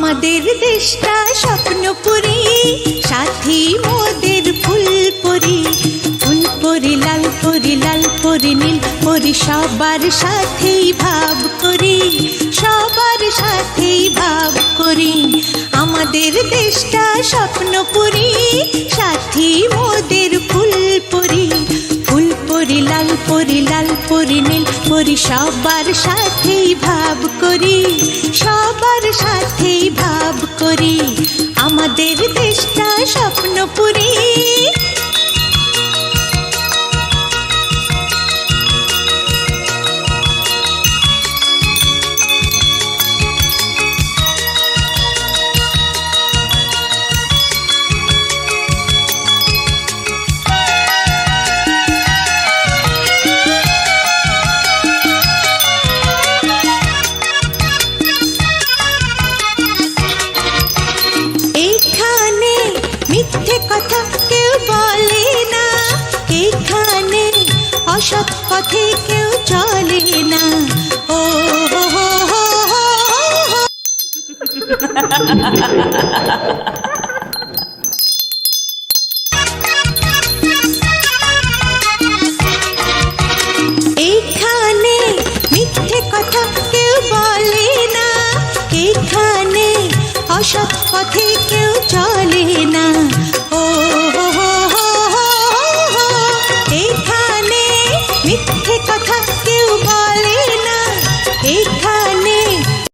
আমাদের দেশটা স্বপ্নপুরী, সাথী মোদের ফুলপুরি। ফুলপুরি লাল পরি, লাল পরি নীল পরি, সবার সাথেই ভাব করি, সবার সাথেই ভাব করি। আমাদের দেশটা স্বপ্নপুরী, সাথী মোদের ফুলপুরি। ফুলপুরি লাল পরি, লাল পরি নীল পরি, সবার সাথেই ভাব করি, সবার সাথেই ভাব করি। আমাদের দেশটা স্বপ্নপুরী। অসৎ পথে কেউ চলে না। ও হো হো হো হো। এইখানে মিথ্যে কথা কেউ বলে না, এখানে অসৎ পথে কেউ চলে না। ও